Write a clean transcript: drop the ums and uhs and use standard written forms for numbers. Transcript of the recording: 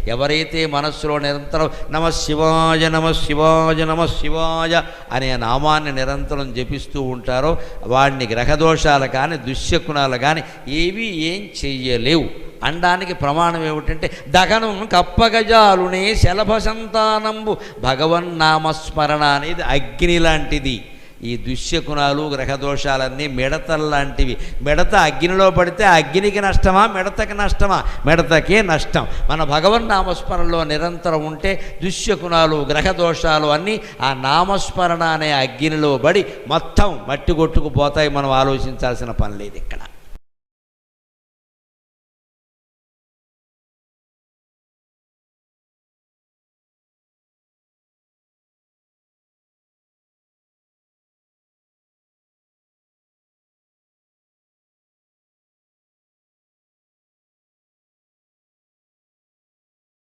ఎవరైతే మనస్సులో నిరంతరం నమ శివాయ నమ శివాయ నమ శివాయ అనే నామాన్ని నిరంతరం జపిస్తూ ఉంటారో వాడిని గ్రహదోషాలు కానీ దుశ్శకునాలు కానీ ఏవి ఏం చెయ్యలేవు అనడానికి ప్రమాణం ఏమిటంటే దగను కప్పగజాలునే శలభ సంతానంబు భగవన్నామస్మరణ అనేది అగ్ని లాంటిది. ఈ దుశ్శకునాలు గ్రహదోషాలన్నీ మిడతల్లాంటివి. మిడత అగ్నిలో పడితే అగ్నికి నష్టమా మిడతకి నష్టమా? మిడతకే నష్టం. మన భగవన్నామస్మరణలో నిరంతరం ఉంటే దుశ్శకునాలు గ్రహదోషాలు అన్నీ ఆ నామస్మరణ అనే అగ్నిలో పడి మొత్తం మట్టి కొట్టుకుపోతాయి. మనం ఆలోచించాల్సిన పని లేదు ఇక్కడ.